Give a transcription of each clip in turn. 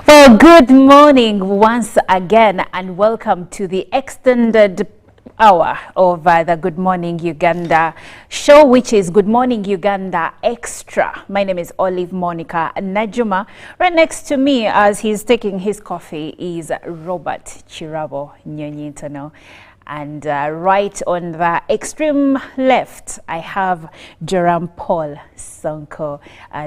Well, good morning once again and welcome to the extended hour of the Good Morning Uganda show, which is Good Morning Uganda Extra. My name is Olive Monica Najuma. Right next to me as he's taking his coffee is Robert Chirabo Nyonyintono. And right on the extreme left, I have Jerome Paul Sonko,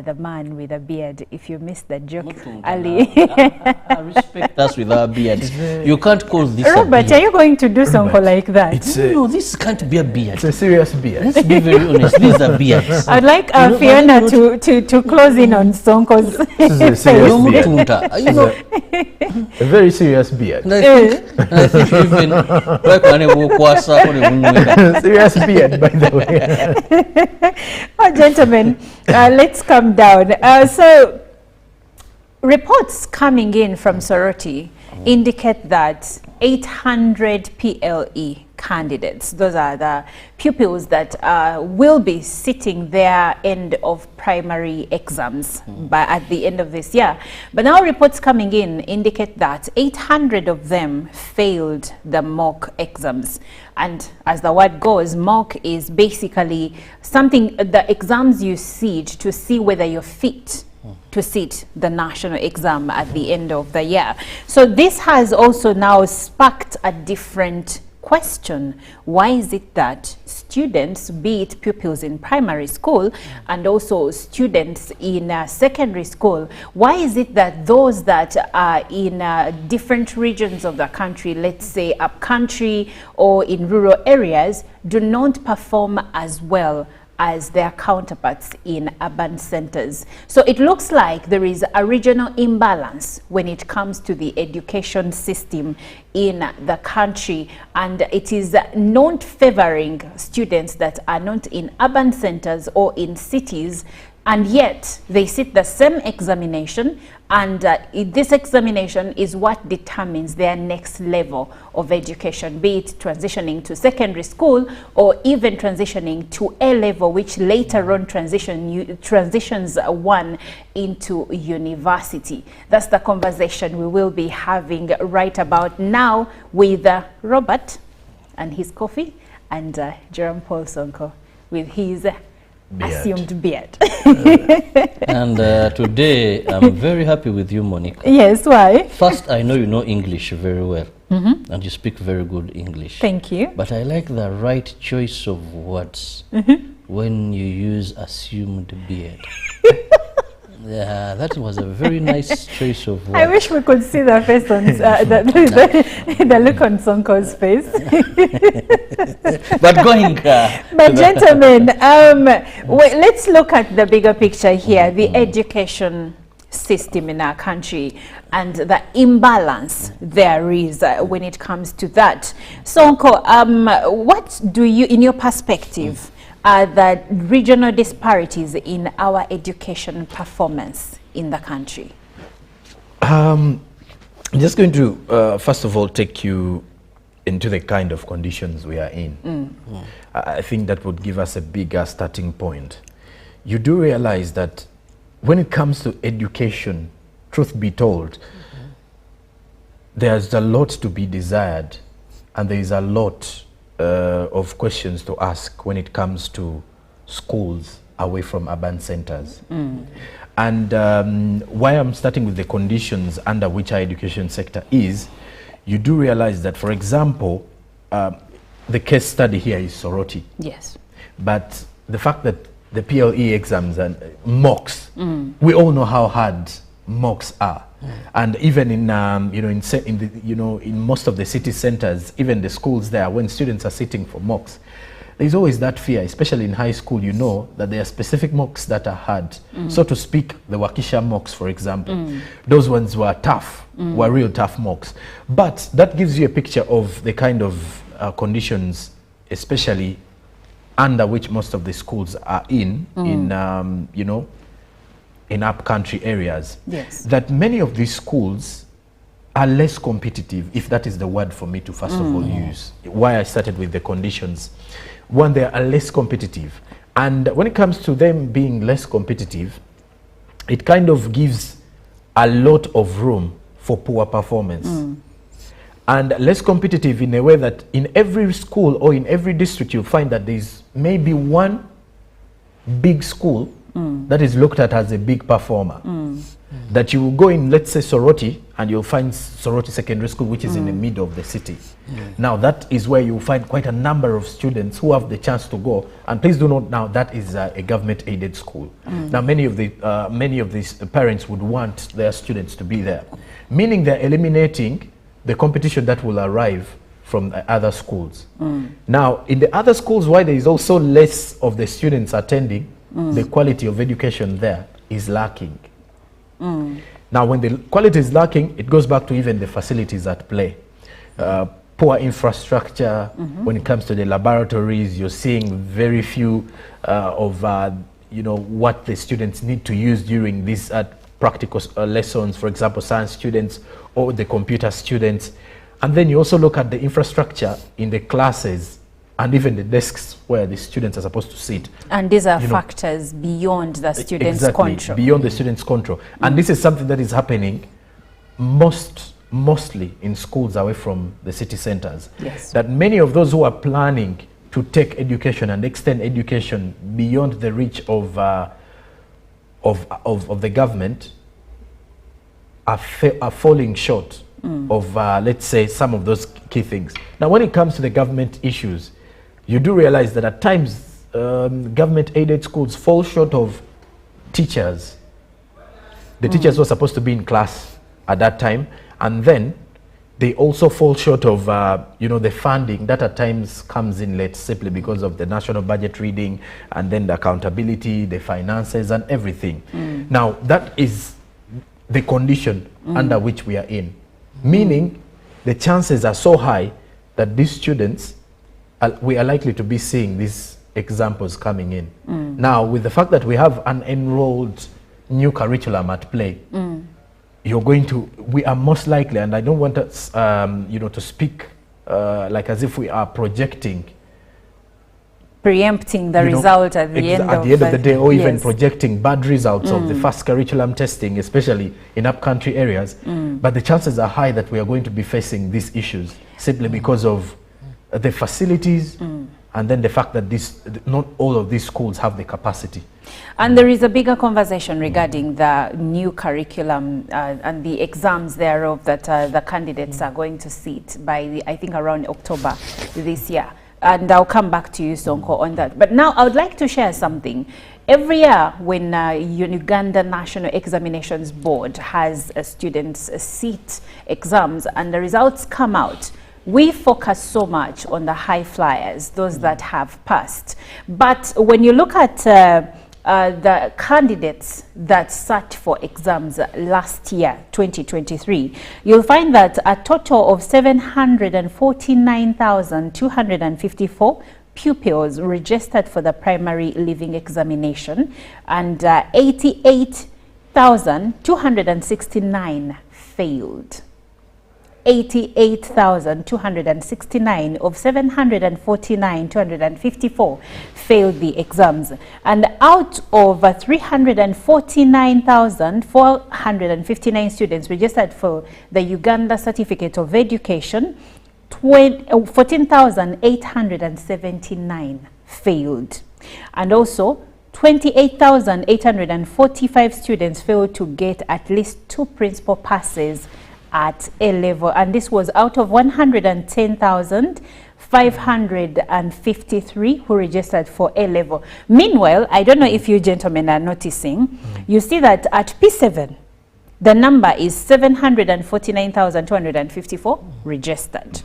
the man with a beard. If you missed the joke, Ali. I respect us with our beards. You can't call this Robert, a beard. are you going to do Sonko like that? No, this can't be a beard. It's a serious beard. Let's be very honest. These are beards. I'd like Fiona to close in on Sonko's This is a serious beard. A very serious beard. I think even Serious beard, by the way. Oh, gentlemen, let's come down. So, reports coming in from Soroti indicate that 800 PLE candidates, those are the pupils that will be sitting their end of primary exams at the end of this year. But now reports coming in indicate that 800 of them failed the mock exams. And as the word goes, mock is basically something, the exams you sit to see whether you're fit to sit the national exam at the end of the year. So this has also now sparked a different question. Why is it that students, be it pupils in primary school and also students in secondary school, why is it that those that are in different regions of the country, let's say up country or in rural areas, do not perform as well as their counterparts in urban centers? So it looks like there is a regional imbalance when it comes to the education system in the country, and it is not favoring students that are not in urban centers or in cities, and yet they sit the same examination, and this examination is what determines their next level of education, be it transitioning to secondary school or even transitioning to A level, which later on transitions one into university. That's the conversation we will be having right about now with Robert and his coffee and Jerome Paul Sonko with his assumed beard. And today I'm very happy with you, Monica. Yes, why? First, I know you know English very well, and you speak very good English. Thank you. But I like the right choice of words when you use assumed beard. Yeah, that was a very nice choice of words. I wish we could see the face on the look on Sonko's face. But going but gentlemen, let's look at the bigger picture here, the education system in our country and the imbalance there is when it comes to that. Sonko, what do you, in your perspective, are the regional disparities in our education performance in the country? I'm just going to, first of all, take you into the kind of conditions we are in. I think that would give us a bigger starting point. You do realize that when it comes to education, truth be told, there's a lot to be desired, and there is a lot of questions to ask when it comes to schools away from urban centers. And why I'm starting with the conditions under which our education sector is, you do realize that, for example, the case study here is Soroti. Yes. But the fact that the PLE exams and mocks, we all know how hard mocks are. And even in in most of the city centers, even the schools there, when students are sitting for mocks, there's always that fear, especially in high school, you know, that there are specific mocks that are hard. So to speak, the Waukesha mocks, for example, those ones were tough, were real tough mocks. But that gives you a picture of the kind of conditions, especially under which most of the schools are in upcountry areas. Yes. That many of these schools are less competitive, if that is the word for me to first of all use. Why I started with the conditions. One, they are less competitive. And when it comes to them being less competitive, it kind of gives a lot of room for poor performance. And less competitive in a way that in every school or in every district you'll find that there's maybe one big school that is looked at as a big performer. That you will go in, let's say Soroti, and you'll find Soroti Secondary School, which is in the middle of the city. Now that is where you'll find quite a number of students who have the chance to go. And please do note now that is a government-aided school. Now many of these parents would want their students to be there, meaning they're eliminating the competition that will arrive from the other schools. Now in the other schools, why there is also less of the students attending, the quality of education there is lacking. Now when the quality is lacking, it goes back to even the facilities at play. Poor infrastructure. When it comes to the laboratories, you're seeing very few of what the students need to use during these practical lessons, for example, science students or the computer students. And then you also look at the infrastructure in the classes and even the desks where the students are supposed to sit. And these are factors beyond the students' control. Beyond the students' control. And this is something that is happening mostly in schools away from the city centers. Yes. That many of those who are planning to take education and extend education beyond the reach of the government are falling short of, let's say, some of those key things. Now, when it comes to the government issues, you do realize that at times government-aided schools fall short of teachers. The teachers were supposed to be in class at that time, and then they also fall short of the funding that at times comes in late simply because of the national budget reading and then the accountability, the finances and everything. Now that is the condition under which we are in, meaning the chances are so high that these students we are likely to be seeing these examples coming in. Now with the fact that we have an enrolled new curriculum at play, we are most likely, and I don't want us, to speak like as if we are preempting the result at the end of the day, or even projecting bad results of the first curriculum testing, especially in upcountry areas. But the chances are high that we are going to be facing these issues simply because of the facilities and then the fact that not all of these schools have the capacity. And there is a bigger conversation regarding the new curriculum and the exams thereof that the candidates are going to sit by, I think, around October this year. And I'll come back to you, Sonko, on that. But now I would like to share something. Every year when Uganda National Examinations Board has students sit exams and the results come out, we focus so much on the high flyers, those that have passed. But when you look at the candidates that sat for exams last year, 2023, you'll find that a total of 749,254 pupils registered for the primary leaving examination, and 88,269 failed. 88,269 of 749,254 failed the exams, and out of 349,459 students registered for the Uganda Certificate of Education, 14,879 failed, and also 28,845 students failed to get at least 2 principal passes at A level, and this was out of 110,553 who registered for A level. Meanwhile, I don't know if you gentlemen are noticing, you see that at P7 the number is 749,254 registered.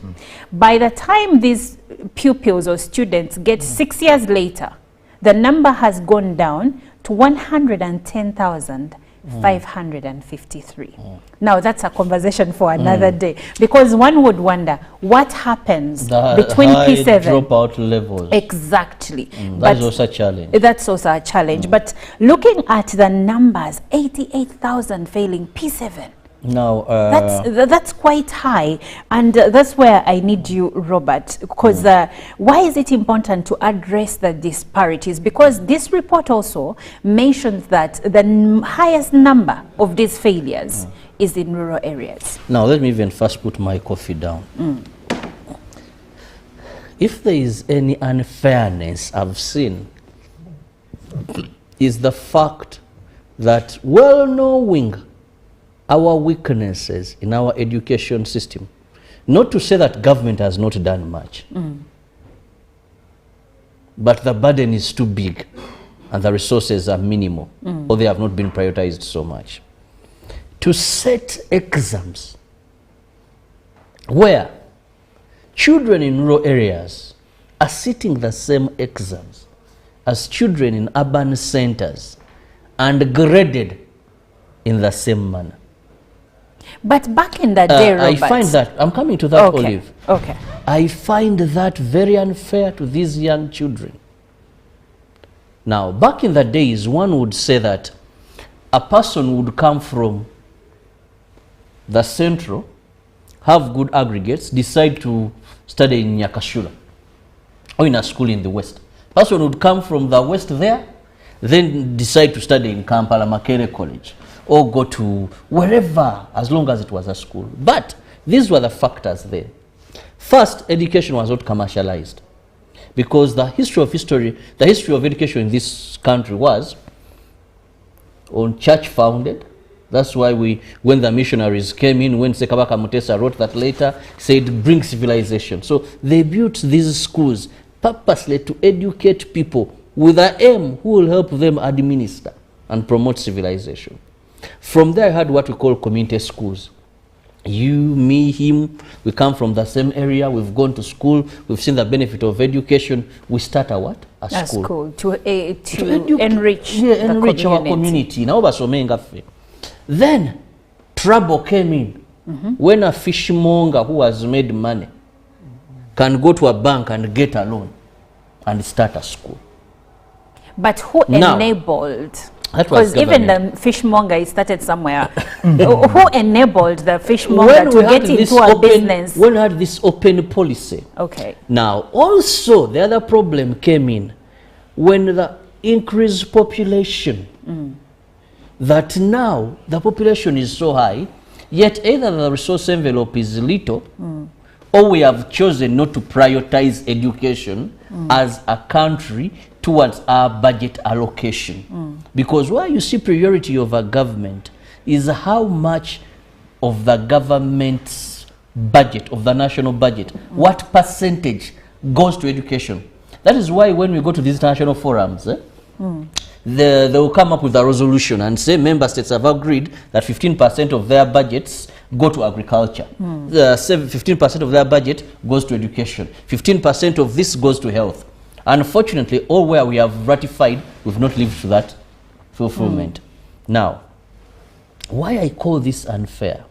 By the time these pupils or students get 6 years later, the number has gone down to 110,553. Now that's a conversation for another day, because one would wonder what happens between P7 dropout levels. Exactly. That's also a challenge. That's also a challenge. But looking at the numbers, 88,000 failing P7, Now, That's quite high, and that's where I need you, Robert, because why is it important to address the disparities? Because this report also mentions that the highest number of these failures is in rural areas. now let me even first put my coffee down. If there is any unfairness I've seen, is the fact that, well knowing our weaknesses in our education system, not to say that government has not done much, but the burden is too big and the resources are minimal, or they have not been prioritized so much, to set exams where children in rural areas are sitting the same exams as children in urban centers and graded in the same manner. But back in the day, Robert, I find that, I'm coming to that, okay. Olive. Okay. I find that very unfair to these young children. Now, back in the days, one would say that a person would come from the central, have good aggregates, decide to study in Nyakashula or in a school in the west. Person would come from the west there, then decide to study in Kampala Makere College or go to wherever, as long as it was a school. But these were the factors there. First, education was not commercialized, because the history of education in this country was on church founded. That's why when the missionaries came in, when Sekabaka Mutesa wrote that later, said bring civilization. So they built these schools purposely to educate people with an aim who will help them administer and promote civilization. From there I had what we call community schools. You, me, him, we come from the same area, we've gone to school, we've seen the benefit of education. We start a what? A school. To enrich our community. Then trouble came in when a fishmonger who has made money can go to a bank and get a loan and start a school. But who enabled? Because even the fishmonger started somewhere. Who enabled the fishmonger to get into a business? When we had this open policy. Okay. Now, also, the other problem came in when the increased population, that now the population is so high, yet either the resource envelope is little, or we have chosen not to prioritize education as a country towards our budget allocation. Because where you see priority of a government is how much of the government's budget, of the national budget, what percentage goes to education. That is why when we go to these international forums, they will come up with a resolution and say member states have agreed that 15% of their budgets go to agriculture. 15% of their budget goes to education. 15% of this goes to health. Unfortunately, all where we have ratified, we've not lived to that fulfillment. Now, why I call this unfair?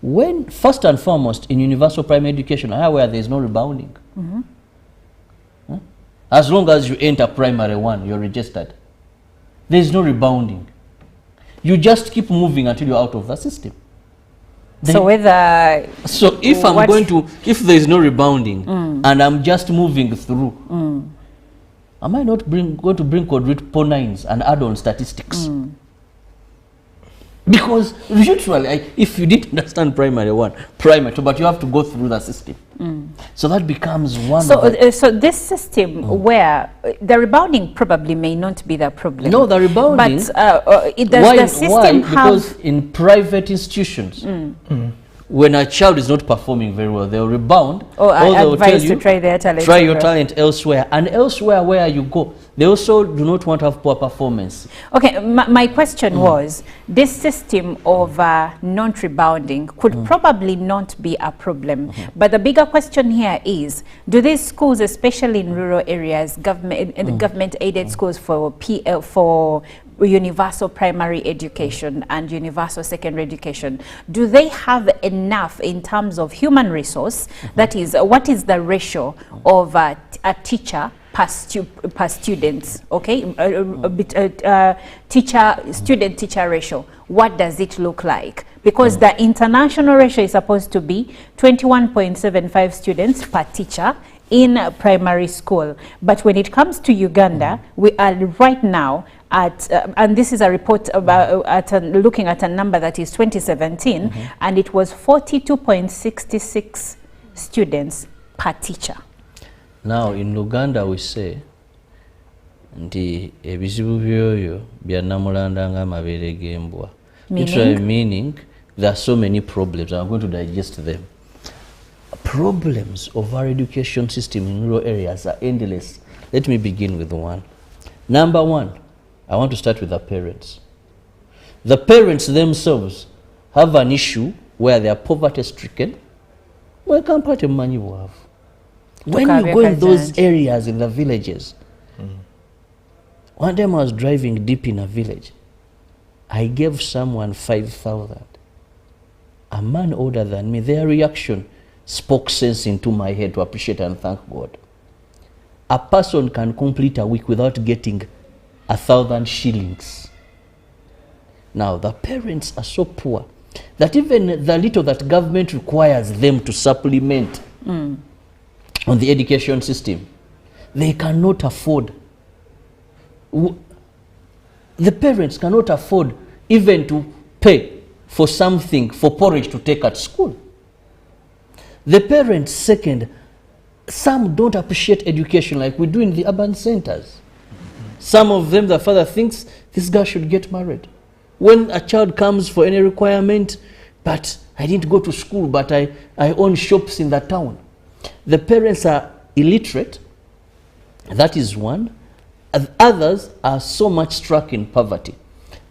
When, first and foremost, in universal primary education, where there is no rebounding. As long as you enter primary one, you're registered. There is no rebounding. You just keep moving until you're out of the system. So whether... So if I'm going to, if there is no rebounding and I'm just moving through, am I not going to bring quadruple 9s and add on statistics? Because usually, if you didn't understand primary one, primary two, but you have to go through the system. So that becomes one of the... So this system where the rebounding probably may not be the problem. No, the rebounding... But does the system have... Because in private institutions, when a child is not performing very well, they'll rebound. Or advise to try their talent. Try your talent elsewhere. And elsewhere where you go, they also do not want to have poor performance. Okay, my question was, this system of non-rebounding could probably not be a problem. But the bigger question here is, do these schools, especially in rural areas, government-aided schools for universal primary education and universal secondary education, do they have enough in terms of human resource? That is, what is the ratio of a teacher per student, okay? Student-teacher ratio, what does it look like? because the international ratio is supposed to be 21.75 students per teacher in primary school. But when it comes to Uganda, we are right now at, and this is a report about looking at a number that is 2017, and it was 42.66 students per teacher. Now in Uganda we say nti ebizibu byoyo bya namulanda nga mabere gembwa. Literally meaning there are so many problems. I'm going to digest them. Problems of our education system in rural areas are endless. Let me begin with one. Number one, I want to start with the parents. The parents themselves have an issue where they are poverty stricken. When you go in those areas in the villages, one time I was driving deep in a village. I gave someone 5,000. A man older than me, their reaction spoke sense into my head to appreciate and thank God. A person can complete a week without getting 1,000 shillings. Now, the parents are so poor that even the little that government requires them to supplement on the education system, they cannot afford. The parents cannot afford even to pay for something, for porridge to take at school. The parents, second, some don't appreciate education like we do in the urban centers. Some of them, the father thinks this girl should get married. When a child comes for any requirement, but I didn't go to school, but I own shops in the town. The parents are illiterate. That is one. Others are so much struck in poverty.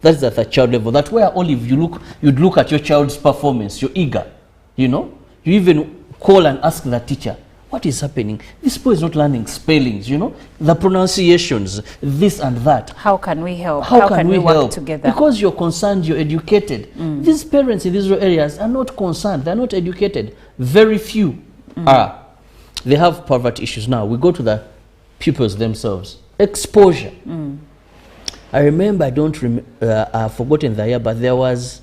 That's at the child level. That's where only if you'd look at your child's performance, you're eager, you know. You even call and ask the teacher, what is happening? This boy is not learning spellings, you know, the pronunciations, this and that. How can we help? How can we work together? Because you're concerned, you're educated. These parents in these rural areas are not concerned, they're not educated. Very few are. They have poverty issues. Now, we go to the pupils themselves. Exposure. I remember, I've forgotten the year, but there was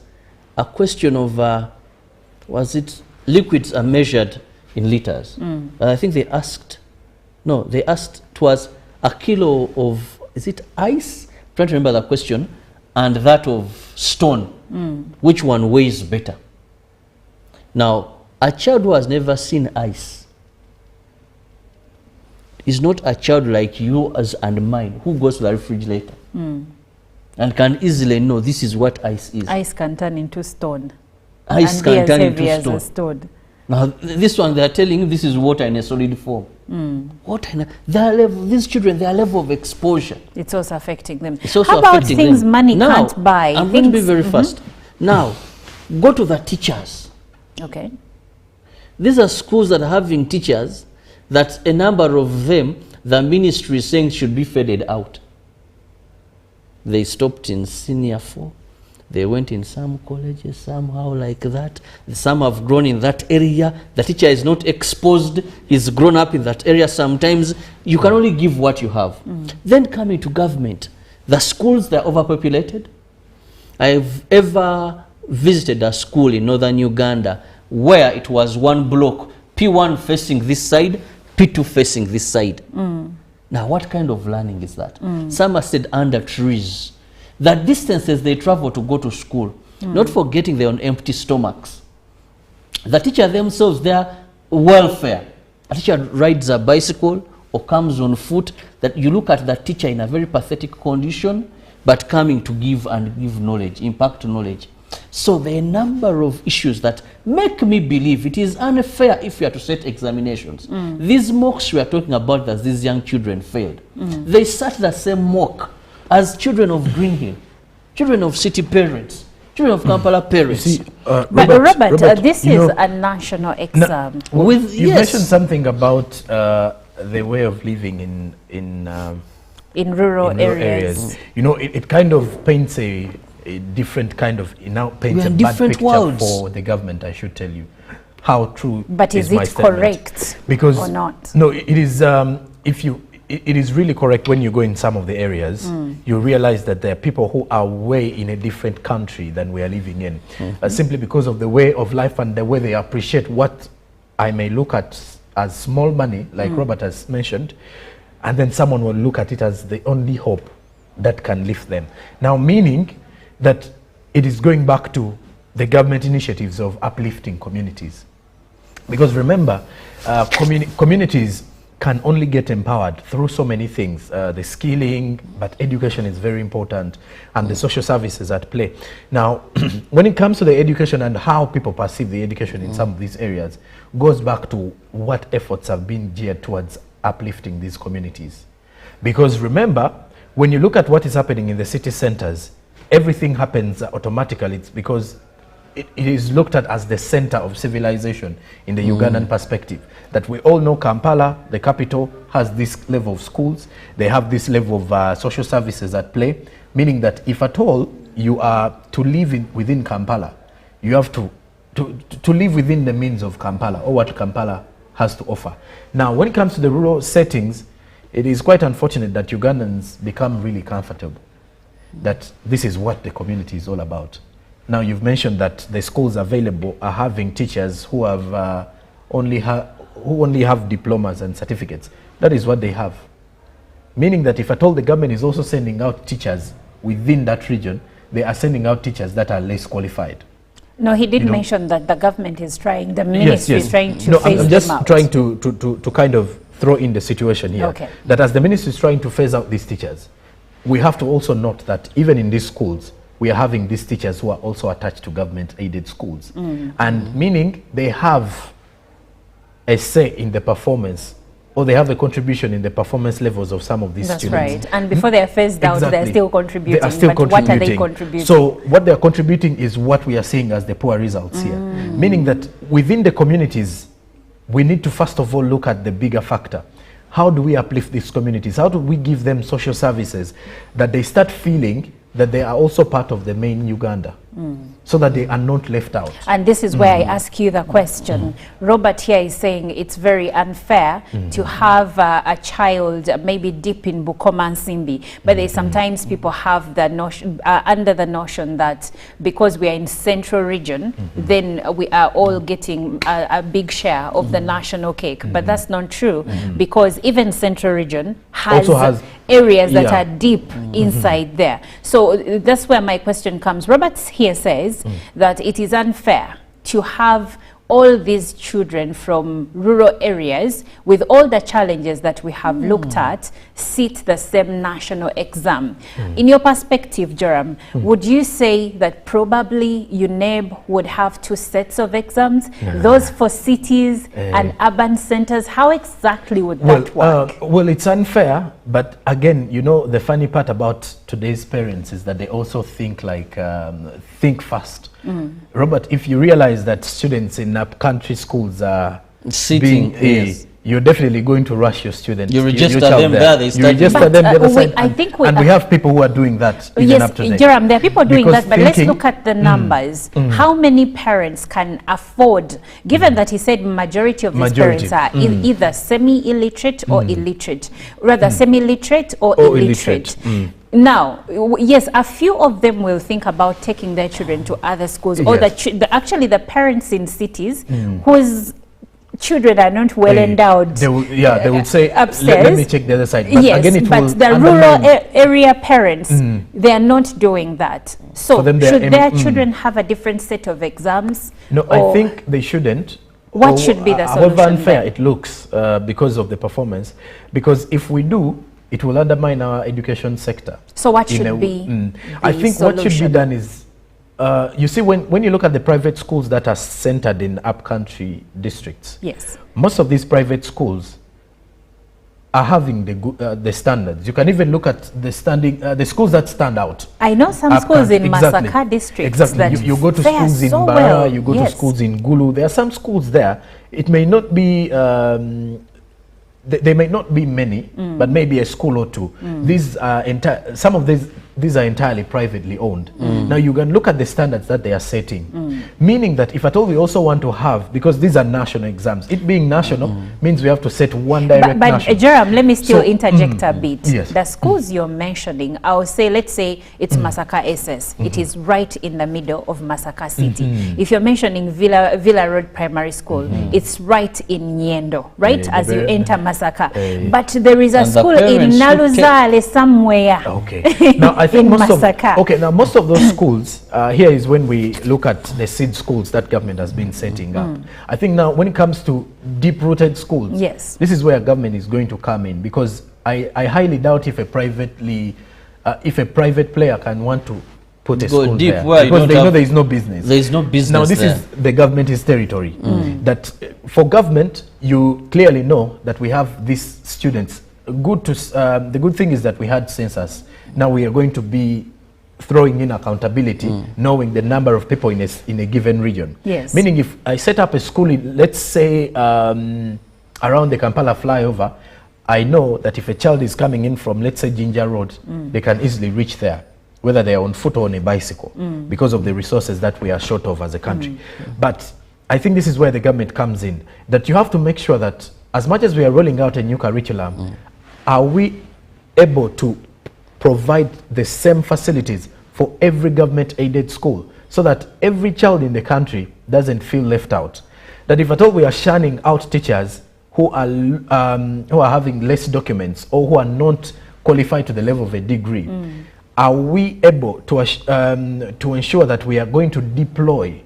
a question of, was it liquids are measured in liters? I think they asked, it was a kilo of, is it ice? I'm trying to remember the question, and that of stone. Which one weighs better? Now, a child who has never seen ice is not a child like yours and mine who goes to the refrigerator and can easily know this is what ice is. Ice can turn into stone. Ice can turn into stone. Now, this one, they are telling you this is water in a solid form. Water in these children, their level of exposure. It's also affecting them. It's also How about affecting things them. money Now, can't buy? I'm going to be very fast. Now, go to the teachers. Okay. These are schools that are having teachers that a number of them, the ministry is saying should be faded out. They stopped in senior 4. They went in some colleges somehow like that. Some have grown in that area. The teacher is not exposed. He's grown up in that area. Sometimes you can only give what you have. Then coming to government, the schools, they're overpopulated. I've ever visited a school in northern Uganda where it was one block, P1 facing this side, P2 facing this side. Now, what kind of learning is that? Some are stayed under trees. The distances they travel to go to school, not forgetting they're on empty stomachs. The teacher themselves, their welfare. A teacher rides a bicycle or comes on foot, that you look at the teacher in a very pathetic condition, but coming to give knowledge, impact knowledge. So there are a number of issues that make me believe it is unfair if you are to set examinations. These mocks we are talking about that these young children failed. They sat the same mock as children of Green Hill, children of city parents, children of Kampala parents. You see, but Robert, this is a national exam. You mentioned something about the way of living in rural areas. You know, it kind of paints a different kind of, it now paints a bad picture worlds for the government, I should tell you. How true but is my it statement. Correct because or not? No, it is, if you, it is really correct when you go in some of the areas, you realize that there are people who are way in a different country than we are living in, simply because of the way of life and the way they appreciate what I may look at as small money, like Robert has mentioned, and then someone will look at it as the only hope that can lift them. Now, meaning that it is going back to the government initiatives of uplifting communities. Because remember, communities can only get empowered through so many things, the skilling, but education is very important, and the social services at play. Now, when it comes to the education and how people perceive the education in some of these areas, goes back to what efforts have been geared towards uplifting these communities. Because remember, when you look at what is happening in the city centers, everything happens automatically. It's because it is looked at as the center of civilization in the Ugandan perspective. That we all know Kampala, the capital, has this level of schools. They have this level of social services at play, meaning that if at all you are to live within Kampala, you have to live within the means of Kampala, or what Kampala has to offer. Now, when it comes to the rural settings, it is quite unfortunate that Ugandans become really comfortable, that this is what the community is all about. Now, you've mentioned that the schools available are having teachers who have only have diplomas and certificates. That is what they have. Meaning that if at all the government is also sending out teachers within that region, they are sending out teachers that are less qualified. No, he did mention that the government is trying, the ministry is trying to phase them out. I'm just trying to kind of throw in the situation here. Okay. That as the ministry is trying to phase out these teachers, we have to also note that even in these schools, we are having these teachers who are also attached to government-aided schools. And meaning they have a say in the performance, or they have a contribution in the performance levels of some of these students. That's right. And before they are phased out, they're still contributing. They are still but what are they contributing? So what they are contributing is what we are seeing as the poor results here. Meaning that within the communities, we need to first of all look at the bigger factor. How do we uplift these communities? How do we give them social services that they start feeling that they are also part of the main Uganda, so that they are not left out? And this is where I ask you the question. Robert here is saying it's very unfair to have a child maybe deep in Bukoma and Simbi, but they sometimes people have the notion, under the notion that because we are in central region, then we are all getting a big share of the national cake. But that's not true, because even central region has areas that are deep inside there. So that's where my question comes. Robert here says that it is unfair to have all these children from rural areas with all the challenges that we have looked at sit the same national exam. In your perspective, Joram, would you say that probably UNEB would have two sets of exams, those for cities and urban centers? How exactly would that work? Well, it's unfair, but again, you know, the funny part about today's parents is that they also think like, think fast. Robert, if you realize that students in up-country schools are sitting, you're definitely going to rush your students. You register them there, they start. You register them the other side, I think and we have people who are doing that even up to date. Joram, there are people doing that, but let's look at the numbers. How many parents can afford, given that he said majority of these parents are either semi-illiterate or illiterate, rather semi-literate or illiterate. Now, yes, a few of them will think about taking their children to other schools, or actually the parents in cities whose children are not well endowed. They will say, upstairs. Let me check the other side. But yes, again, but the rural area parents, they are not doing that. So should their children have a different set of exams? No, I think they shouldn't. What should be the solution? However unfair it looks because of the performance, because if we do, it will undermine our education sector. So what should be I think solution? What should be done is, you see, when you look at the private schools that are centered in up-country districts, most of these private schools are having the standards. You can even look at the schools that stand out. I know some schools in Masaka districts. Exactly. You go to schools in Bara, you go to schools in Gulu. There are some schools there. It may not be they may not be many, but maybe a school or two. These are some of these these are entirely privately owned. Now you can look at the standards that they are setting, meaning that if at all we also want to have, because these are national exams, it being national means we have to set one direct But national. Jerome, let me still interject a bit. Yes. The schools you're mentioning, I'll say, let's say it's Masaka SS. It is right in the middle of Masaka City. If you're mentioning Villa Road Primary School, it's right in Nyendo, right, as you enter Masaka. But there is a school in Naluzale somewhere. Okay. Now I think In most Masaka. of most of those schools here is when we look at the seed schools that government has been setting up. I think now when it comes to deep-rooted schools, Yes. this is where government is going to come in, because I highly doubt if a private player can want to put a Go school deep there, where you because don't they know have- there is no business. There is no business Now this there. is the government's territory. That for government, you clearly know that we have these students. The good thing is that we had census. Now we are going to be throwing in accountability, knowing the number of people in a given region. Yes. Meaning if I set up a school in, let's say, around the Kampala flyover, I know that if a child is coming in from, let's say, Jinja Road, they can easily reach there, whether they are on foot or on a bicycle, because of the resources that we are short of as a country. But I think this is where the government comes in, that you have to make sure that as much as we are rolling out a new curriculum, are we able to provide the same facilities for every government-aided school, so that every child in the country doesn't feel left out? That if at all we are shunning out teachers who are having less documents or who are not qualified to the level of a degree, are we able to ensure that we are going to deploy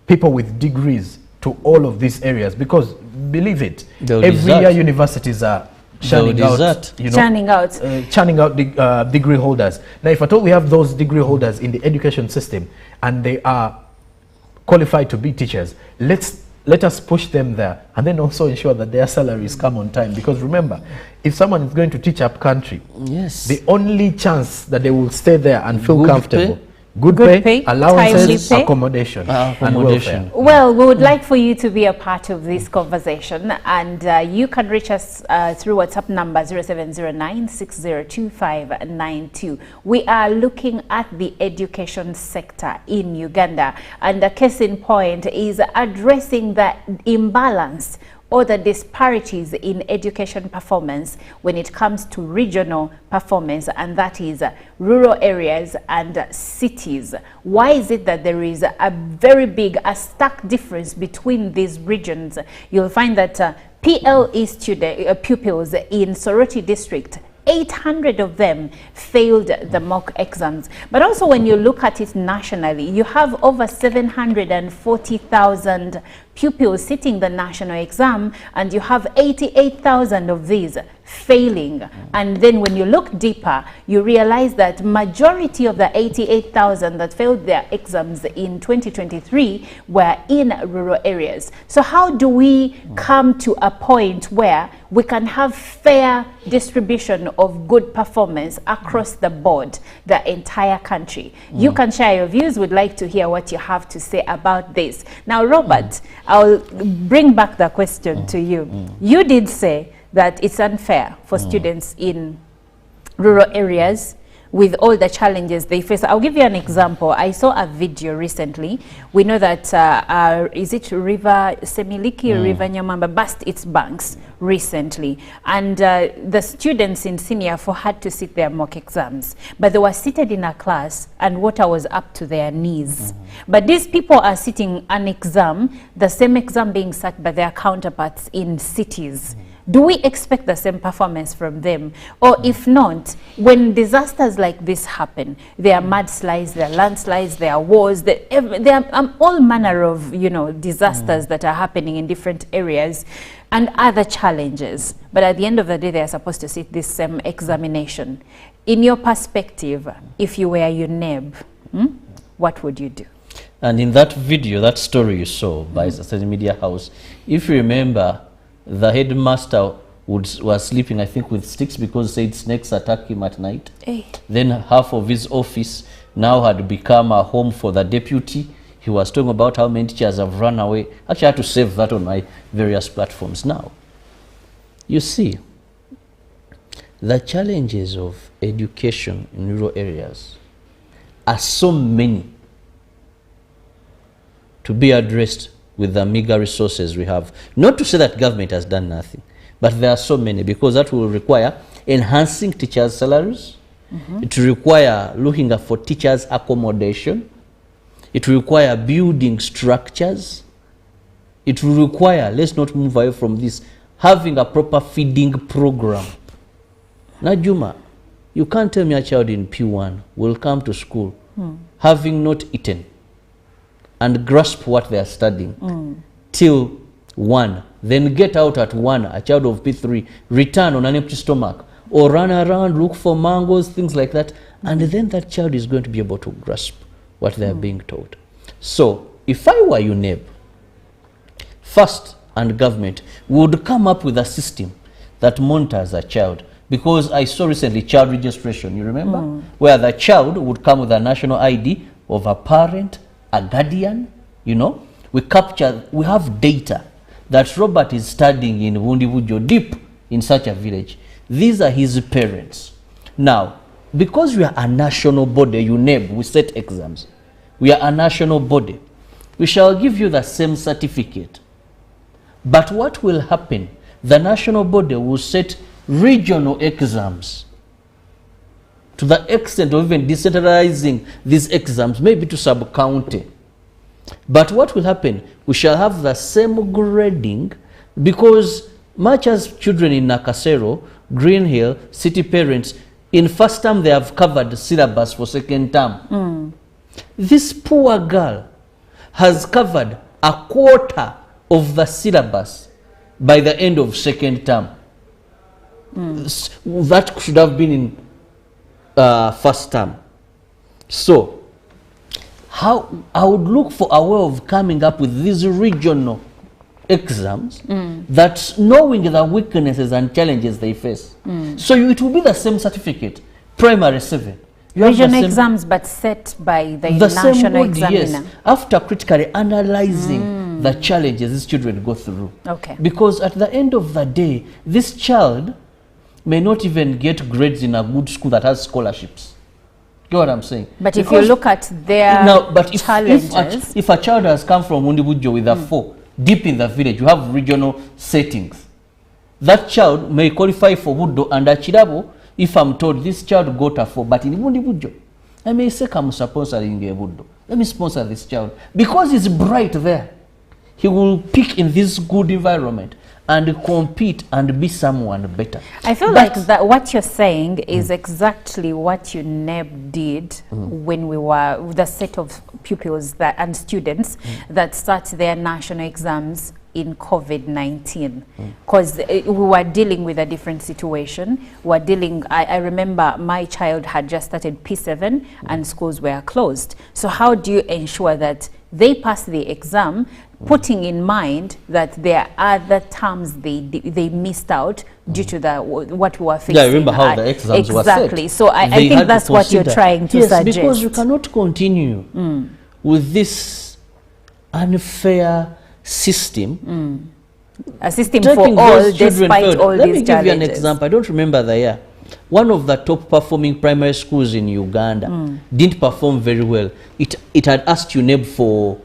people with degrees to all of these areas? Because believe it, They'll every year desert. universities are They'll churning out, desert. churning out degree holders. Now, if at all we have those degree holders in the education system and they are qualified to be teachers, let us push them there, and then also ensure that their salaries come on time. Because remember, if someone is going to teach up country, Yes. the only chance that they will stay there and feel Good comfortable, pay. good Good pay, pay, allowances, timely pay. accommodation, and Accommodation. welfare. Well, we would like for you to be a part of this conversation, and you can reach us through WhatsApp number 0709602592. We are looking at the education sector in Uganda, and the case in point is addressing the imbalance or the disparities in education performance when it comes to regional performance, and that is rural areas and cities. Why is it that there is a very big, a stark difference between these regions? You'll find that PLE pupils in Soroti district, 800 of them failed the mock exams. But also when you look at it nationally, you have over 740,000 pupils sitting the national exam, and you have 88,000 of these failing. And then when you look deeper, you realize that majority of the 88,000 that failed their exams in 2023 were in rural areas. So how do we come to a point where we can have fair distribution of good performance across the board, the entire country? You can share your views. We'd like to hear what you have to say about this. Now, Robert, I'll bring back the question to you. You did say that it's unfair for students in rural areas with all the challenges they face. I'll give you an example. I saw a video recently. We know that, is it River Semiliki or River Nyamamba burst its banks recently. And the students in senior 4 had to sit their mock exams. But they were seated in a class and water was up to their knees. But these people are sitting an exam, the same exam being sat by their counterparts in cities. Do we expect the same performance from them? Or if not, when disasters like this happen, there are mudslides, there are landslides, there are wars, there are all manner of, disasters that are happening in different areas and other challenges. But at the end of the day, they are supposed to sit this same examination. In your perspective, if you were UNEB, what would you do? And in that video, that story you saw by the media house, if you remember, the headmaster was sleeping, I think, with sticks because said snakes attack him at night. Then half of his office now had become a home for the deputy. He was talking about how many teachers have run away. Actually, I had to save that on my various platforms. Now, you see, The challenges of education in rural areas are so many to be addressed with the meager resources we have. Not to say that government has done nothing, but there are so many, because that will require enhancing teachers' salaries. It will require looking for teachers' accommodation. It will require building structures. It will require, let's not move away from this, having a proper feeding program. Now, Juma, you can't tell me a child in P1 will come to school having not eaten and grasp what they are studying till 1, then get out at 1, a child of P3, return on an empty stomach, or run around, look for mangoes, things like that, and then that child is going to be able to grasp what they are being taught. So, if I were UNEB, first, and government would come up with a system that monitors a child, because I saw recently child registration, you remember? Where the child would come with a national ID of a parent, a guardian, you know. We have data that Robert is studying in Wundibujo, deep in such a village. These are his parents. Now, because we are a national body, UNEB, we set exams. We are a national body. We shall give you the same certificate. But what will happen? The national body will set regional exams to the extent of even decentralizing these exams, maybe to sub-county. But what will happen? We shall have the same grading, because much as children in Nakasero, Green Hill, city parents, in first term they have covered the syllabus for second term. This poor girl has covered a quarter of the syllabus by the end of second term. That should have been in first term. So, how I would look for a way of coming up with these regional exams, that knowing the weaknesses and challenges they face. So it will be the same certificate, primary 7. Regional exams, but set by the national examiner. Yes, after critically analyzing the challenges these children go through. Okay. Because at the end of the day, this child may not even get grades in a good school that has scholarships. You know what I'm saying? But if you look at their challenges... If a child has come from Wundibujo with a 4, deep in the village, you have regional settings. That child may qualify for Budo and Achirabo if I'm told this child got a 4, but in Wundibujo, I may say, I'm sponsoring a Budo. Let me sponsor this child. Because he's bright there, he will pick in this good environment and compete and be someone better. I feel like that what you're saying is exactly what UNEB did when we were the set of pupils that and students that start their national exams in COVID-19, because we were dealing with a different situation. We're dealing, I remember my child had just started P7 and schools were closed. So how do you ensure that they pass the exam, putting in mind that there are other terms they missed out due to the what we were facing? Yeah, I remember how the exams were set. Exactly. So I think that's what you're trying to suggest. Yes, because you cannot continue with this unfair system. A system for all, despite all these challenges. Let me give you an example. I don't remember the year. One of the top performing primary schools in Uganda didn't perform very well. It had asked UNEB for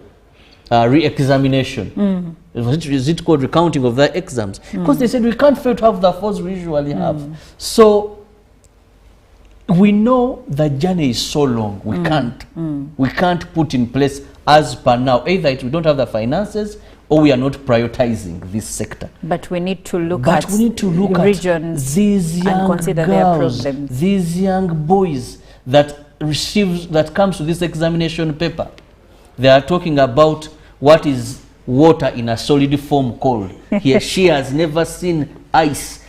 re-examination. Is it called recounting of the exams? Because they said we can't fail to have the force we usually have. So we know the journey is so long. We can't put in place as per now. Either we don't have the finances, or we are not prioritizing this sector. But we need to look at regions these young and consider girls, their problems. these young boys that comes to this examination paper. They are talking about what is water in a solid form cold. She has never seen ice.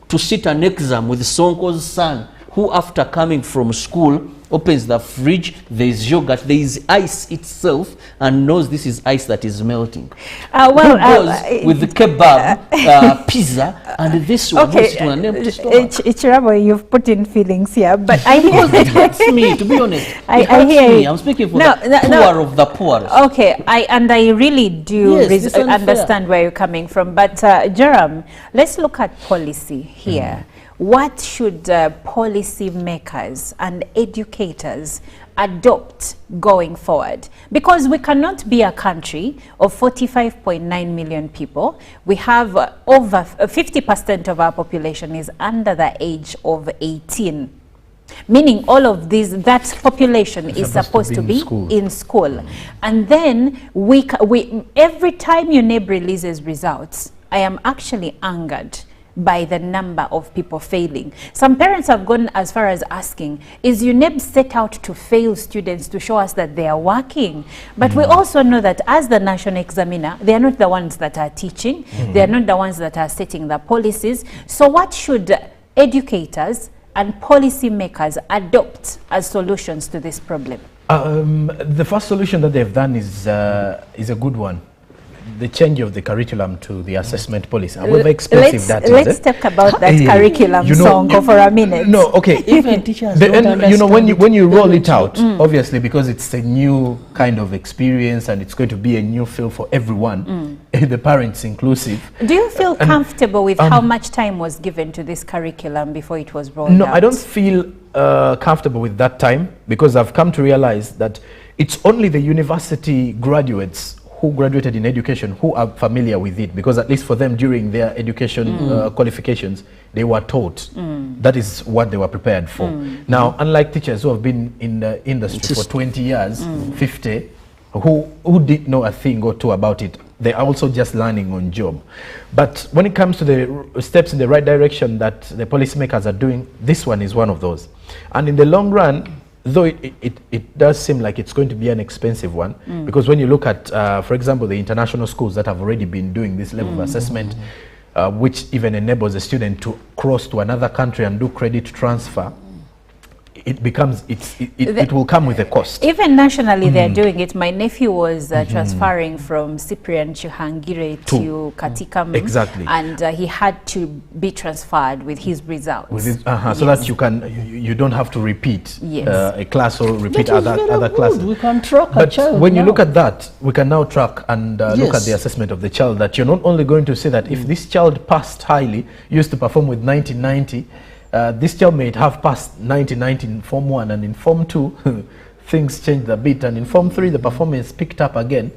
To sit an exam with Sonko's son, who after coming from school opens the fridge, there is yogurt, there is ice itself, and knows this is ice that is melting. Who goes with the kebab, pizza, and this one goes to an empty stomach. Ichirabo, you've put in feelings here, but because it hurts me, to be honest. I hear me. I'm speaking for the poor of the poorest. Okay, I really do understand where you're coming from. But Jerome, let's look at policy here. what should policy makers and educators adopt going forward? Because we cannot be a country of 45.9 million people. We have over 50% of our population is under the age of 18. Meaning all of these, that population is supposed to be in school. And then every time UNEB releases results, I am actually angered by the number of people failing. Some parents have gone as far as asking, is UNEB set out to fail students to show us that they are working? But we also know that as the national examiner, they are not the ones that are teaching, they are not the ones that are setting the policies. So what should educators and policy makers adopt as solutions to this problem? The first solution that they've done is a good one. The change of the curriculum to the assessment policy. However expensive that is. Let's talk about that curriculum song for a minute. No, okay. Even teachers when you roll it out, obviously because it's a new kind of experience and it's going to be a new feel for everyone, the parents inclusive. Do you feel comfortable with how much time was given to this curriculum before it was rolled out? No, I don't feel comfortable with that time, because I've come to realize that it's only the university graduates who graduated in education who are familiar with it, because at least for them during their education qualifications, they were taught. That is what they were prepared for. Now, unlike teachers who have been in the industry for 20 years, 50, who didn't know a thing or two about it, they're also just learning on job. But when it comes to the steps in the right direction that the policymakers are doing, this one is one of those. And in the long run, though it does seem like it's going to be an expensive one, because when you look at, for example, the international schools that have already been doing this level of assessment, which even enables a student to cross to another country and do credit transfer, it becomes, it will come with a cost. Even nationally they're doing it. My nephew was transferring from Cyprian Chuhangire to Katikam. Exactly. And he had to be transferred with his results. With his, so that you don't have to repeat a class or repeat other classes. We can track a child. When you look at that, we can now track and look at the assessment of the child, that you're not only going to say that if this child passed highly, used to perform with 90-90, this child may have passed 90-90 in Form 1, and in Form 2, things changed a bit, and in Form 3, the performance picked up again.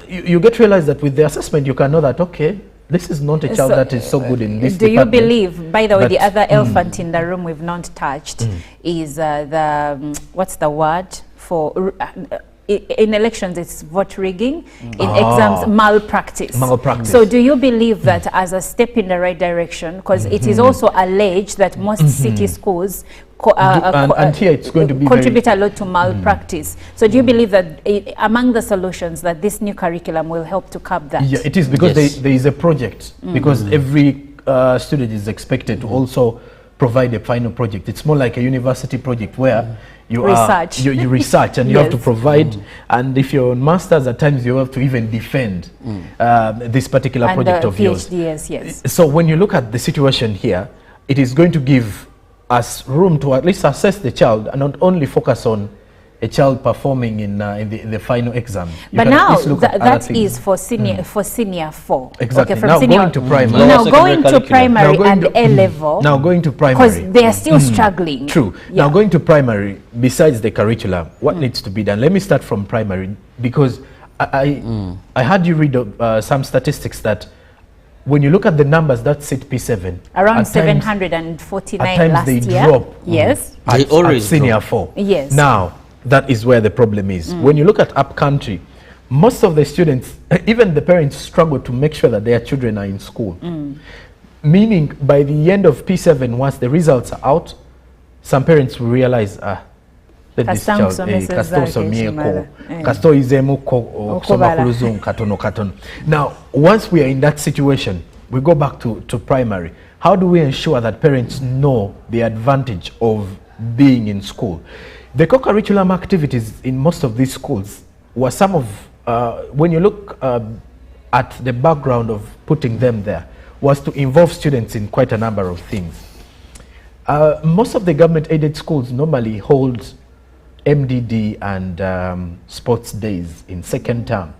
You get to realize that with the assessment, you can know that, okay, this is not a child that is so good in this department. Do you believe, by the way, the other elephant in the room we've not touched is what's the word for... in elections, it's vote rigging. In exams, malpractice. So do you believe that as a step in the right direction, because it is also alleged that most city schools and here it's going to be contribute a lot to malpractice. So do you believe that among the solutions that this new curriculum will help to curb that? Yeah, it is, because there is a project, because every student is expected to also provide a final project. It's more like a university project where you research and you have to provide, and if you're on masters, at times you have to even defend this particular project of yours. Yes. So when you look at the situation here, it is going to give us room to at least assess the child and not only focus on a child performing in the final exam. But now that is for senior 4. Exactly. Okay, from now senior going to primary. Now going to primary and A level. Now going to primary. Because they are still struggling. True. Yeah. Now going to primary, besides the curriculum, what needs to be done? Let me start from primary, because I had you read some statistics that when you look at the numbers that sit P7, around 749 at times last they year. drop. Yes. They always at senior drop. 4. Yes. Now that is where the problem is. When you look at up country, most of the students, even the parents, struggle to make sure that their children are in school. Meaning by the end of P7, once the results are out, some parents will realize, let this child Now, once we are in that situation, we go back to primary. How do we ensure that parents know the advantage of being in school? The co-curriculum activities in most of these schools were some of, when you look at the background of putting them there, was to involve students in quite a number of things. Most of the government-aided schools normally hold MDD and sports days in second term.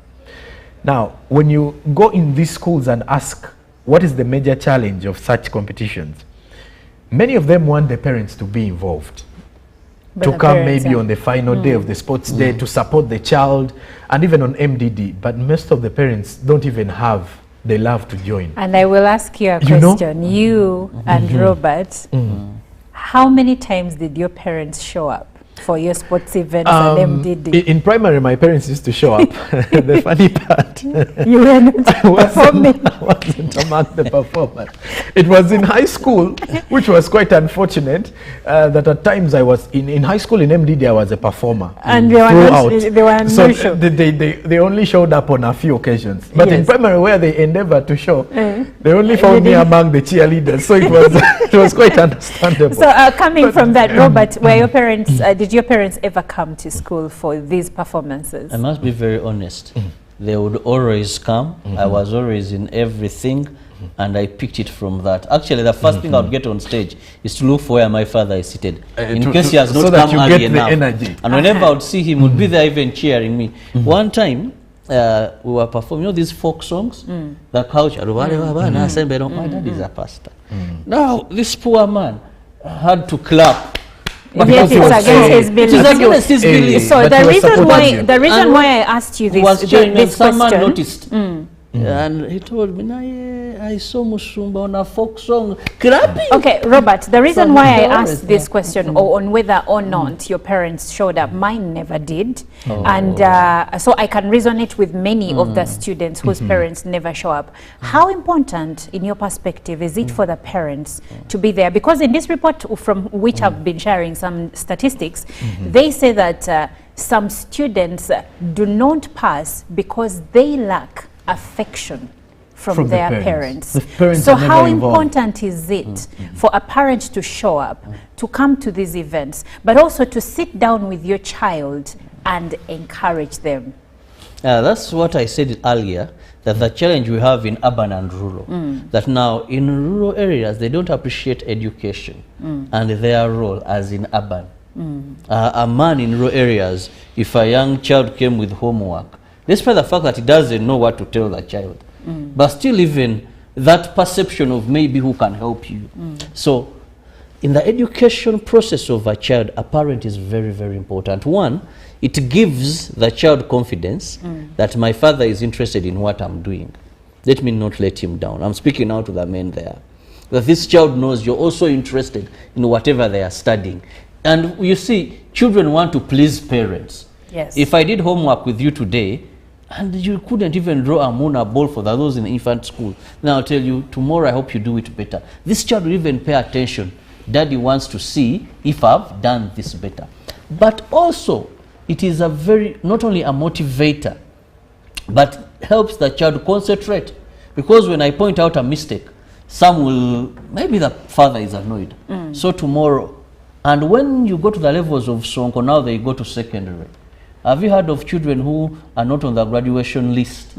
Now, when you go in these schools and ask what is the major challenge of such competitions, many of them want their parents to be involved. But To the come parents maybe are- on the final day of the sports day to support the child, and even on MDD. But most of the parents don't even have the love to join. And I will ask you a You know? question. You and Robert, how many times did your parents show up for your sports events and MDD? In primary, my parents used to show up. The funny part, You were not performing. I wasn't among the performers. It was in high school, which was quite unfortunate, that at times I was in high school in MDD, I was a performer. And they were not- throughout. they were So no show. they only showed up on a few occasions. But in Yes. primary, where they endeavored to show, Eh. they only found me didn't- among the cheerleaders. So it was it was quite understandable. So coming from that, Robert, were your parents, did your parents ever come to school for these performances? I must be very honest. They would always come. I was always in everything, and I picked it from that. Actually, the first thing I would get on stage is to look for where my father is seated, in case he has so not that come you early get the enough. energy. And whenever I would see him, would be there even cheering me. One time, we were performing, you know, these folk songs, the culture. My dad is a pastor. Now, this poor man had to clap. Yet because he it's was against so- his It beliefs. is against his Eh, beliefs. So but the he was reason supporting you. why I asked you He was this, cheering, and this someone question, noticed. And he told me, I saw Musumba on a folk song clapping. Okay, Robert, the reason So why I they always asked this have- question on whether or not your parents showed up, mine never did. And so I can resonate with many of the students whose parents never show up. How important, in your perspective, is it for the parents to be there? Because in this report, from which I've been sharing some statistics, they say that some students do not pass because they lack affection from From the their parents. parents. The parents So are never how involved. important is it for a parent to show up, to come to these events, but also to sit down with your child and encourage them? That's what I said earlier, that the challenge we have in urban and rural, that now in rural areas, they don't appreciate education and their role as in urban. A man in rural areas, if a young child came with homework, despite the fact that he doesn't know what to tell the child, but still even that perception of maybe who can help you. So in the education process of a child, a parent is very, very important. One, it gives the child confidence that my father is interested in what I'm doing. Let me not let him down. I'm speaking now to the men there. That this child knows you're also interested in whatever they are studying. And you see, children want to please parents. Yes. If I did homework with you today, and you couldn't even draw a moon, a ball for those in the infant school, then I'll tell you, tomorrow I hope you do it better. This child will even pay attention. Daddy wants to see if I've done this better. But also, it is a very, not only a motivator, but helps the child concentrate. Because when I point out a mistake, some will, maybe the father is annoyed. So tomorrow, and when you go to the levels of Sonko, now they go to secondary. Have you heard of children who are not on the graduation list,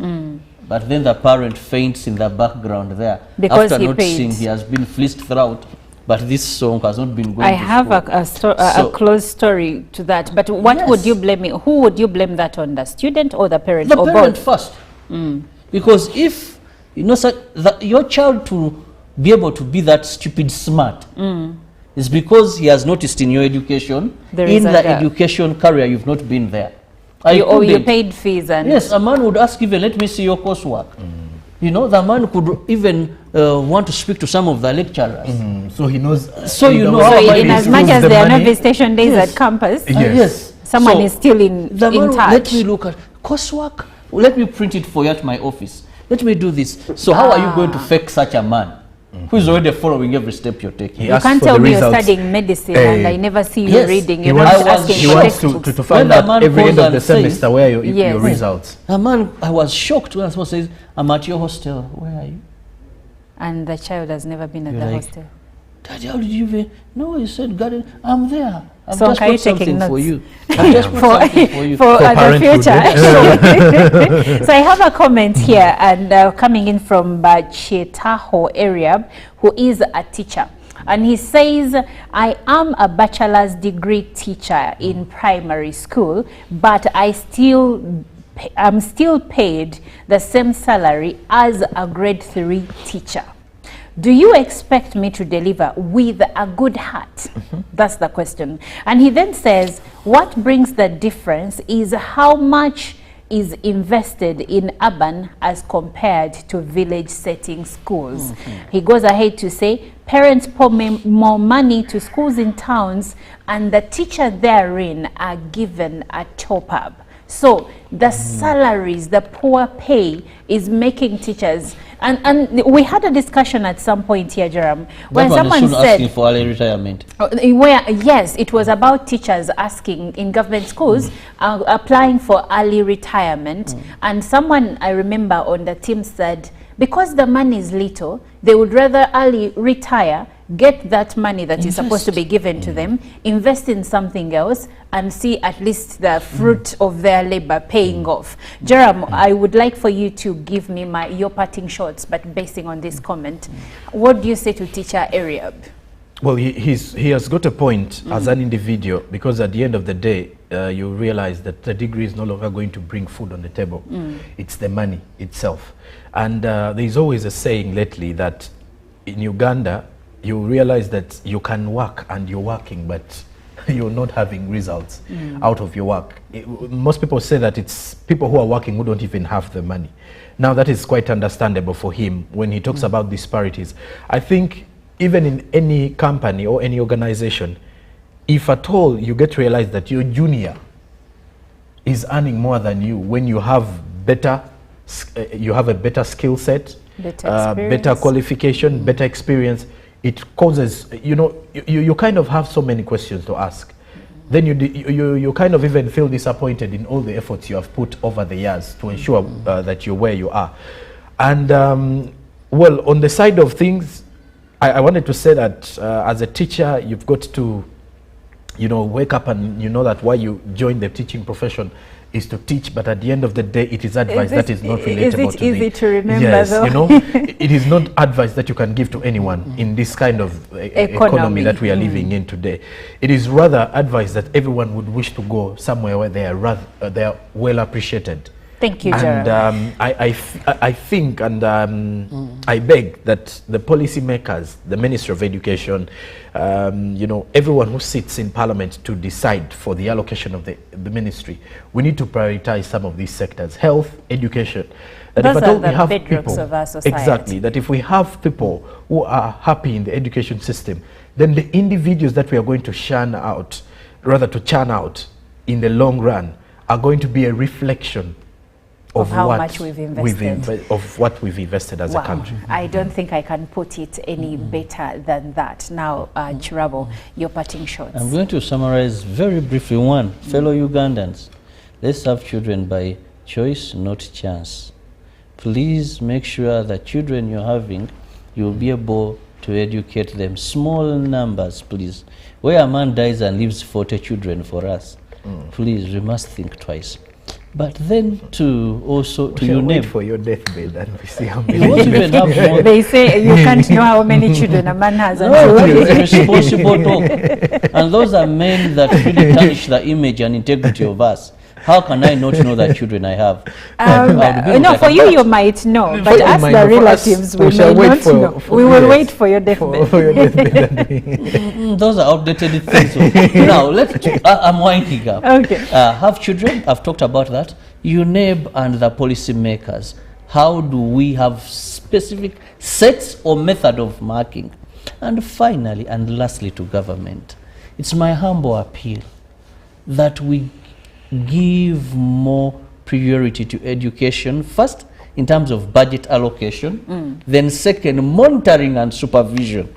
but then the parent faints in the background there Because after he noticing paid. he has been fleeced throughout, but this song has not been going I to have school. a So- close story to that. But what would Yes. you blame it? Who would you blame that on? The student or the parent? The or parent both? first. Because if, you know, your child to be able to be that stupid smart is because he has noticed in your education, There in is a the gap. education career, you've not been there. You couldn't. paid fees and Yes, a man would ask even, let me see your coursework. You know, the man could even want to speak to some of the lecturers. So he knows. So you know so how in as much as there are no visitation days Yes. at campus, Yes. someone So is still in the man, touch. let me look at coursework. Let me print it for you at my office. Let me do this. So how are you going to fake such a man who is already following every step you're taking? He You asks can't for tell the me you're results. studying medicine Eh, and I never see you yes. reading. He You're wants, not asking he for wants textbooks. to find When the out man every goes end of and the says- semester where your Yes. results. A man, I was shocked when someone says, I'm at your hostel. Where are you? And the child has never been at You're the like, hostel. Daddy, how did you even? No, you said, garden. I'm there. I've So just are you put something taking for notes? you. I've just put something for you. For the parenthood, future. So I have a comment here and coming in from Chietaho area, who is a teacher. And he says, I am a bachelor's degree teacher in primary school, but I'm still paid the same salary as a grade 3 teacher. do you expect me to deliver with a good heart? That's the question. And he then says, what brings the difference is how much is invested in urban as compared to village setting schools. He goes ahead to say, parents pour more money to schools in towns and the teacher therein are given a top-up. So the salaries, the poor pay is making teachers, and we had a discussion at some point here, Jerome, when someone said, asking for early retirement. Where, yes, it was about teachers asking in government schools, applying for early retirement, and someone I remember on the team said, because the money is little, they would rather early retire, get that money that is supposed to be given to them, invest in something else, and see at least the fruit of their labor paying off. Jerome, I would like for you to give me your parting shots, but basing on this comment, what do you say to teacher Ariab? Well, he has got a point as an individual, because at the end of the day, you realize that the degree is no longer going to bring food on the table. It's the money itself. And there's always a saying lately that in Uganda, you realize that you can work and you're working, but you're not having results out of your work. Most people say that it's people who are working who don't even have the money. Now, that is quite understandable for him when he talks about disparities. I think even in any company or any organization, if at all you get to realize that your junior is earning more than you when you have better, you have a better skill set, better qualification, better experience, it causes, you kind of have so many questions to ask. Then you kind of even feel disappointed in all the efforts you have put over the years to ensure that you're where you are. And well, on the side of things, I wanted to say that as a teacher, you've got to, wake up and you know that why you joined the teaching profession is to teach, but at the end of the day, it is advice that is not relatable to easy to remember, yes, though? It is not advice that you can give to anyone in this kind of economy that we are living in today. It is rather advice that everyone would wish to go somewhere where they are well appreciated. Thank you, Gerald. And I think and I beg that the policymakers, the Ministry of Education, everyone who sits in Parliament to decide for the allocation of the ministry, we need to prioritize some of these sectors: health, education. That Those if are the we have bedrocks people, of our society. exactly, that if we have people who are happy in the education system, then the individuals that we are going to churn out in the long run are going to be a reflection of how what much we've invested. of what we've invested as a country. I don't think I can put it any better than that. Now, Chirabo, your parting shots. I'm going to summarize very briefly. One, fellow Ugandans, let's have children by choice, not chance. Please make sure that children you're having, you'll be able to educate them. Small numbers, please. Where a man dies and leaves 40 children for us, please, we must think twice. But then to your wait name. for your deathbed and we see how You many. won't even have more. They say you can't know how many children a man has. No, that is responsible talk. And those are men that really tarnish the image and integrity of us. How can I not know the children I have? No, for you, you might know, but as the relatives, we may not know. We will wait for your deathbed. For your deathbed. Those are outdated things. So now, I'm winding up. Okay. Have children, I've talked about that. UNEB and the policy makers, how do we have specific sets or method of marking? And finally, and lastly, to government, it's my humble appeal that we give more priority to education, first in terms of budget allocation, then second, monitoring and supervision,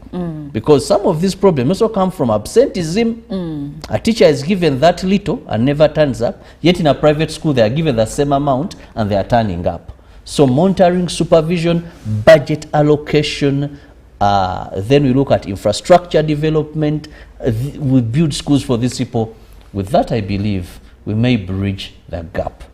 because some of these problems also come from absenteeism. A teacher is given that little and never turns up, yet in a private school they are given the same amount and they are turning up. So monitoring, supervision, budget allocation, then we look at infrastructure development, we build schools for these people. With that, I believe we may bridge the gap.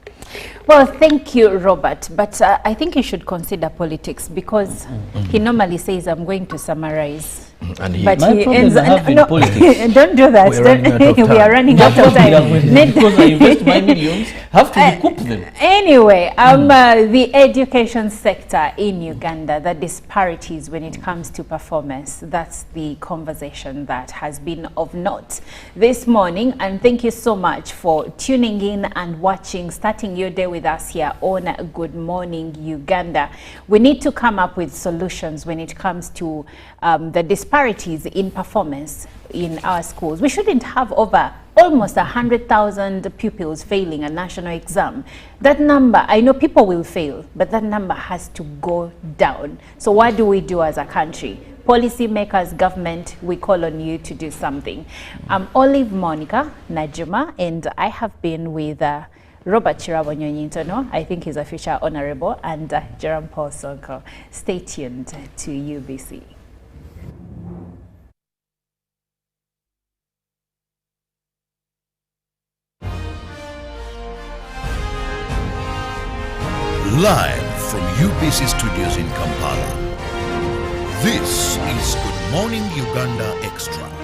Well, thank you, Robert. But I think you should consider politics, because he normally says, I'm going to summarize. And he, But My he problem ends I have in no, politics. don't do that. We're running out of We are time. running out of time. Because I invest my millions, have to recoup them. Anyway, the education sector in Uganda, the disparities when it comes to performance, that's the conversation that has been of note this morning. And thank you so much for tuning in and watching, starting your day with us here on Good Morning Uganda. We need to come up with solutions when it comes to the disparities in performance in our schools. We shouldn't have over almost 100,000 pupils failing a national exam. That number, I know people will fail, but that number has to go down. So what do we do as a country? Policy makers, government, we call on you to do something. I'm Olive Monica Najuma, and I have been with Robert Chirabonyonyintono, I think he's a future honorable, and Jerome Paul Sonko. Stay tuned to UBC. Live from UBC Studios in Kampala. This is Good Morning Uganda Extra.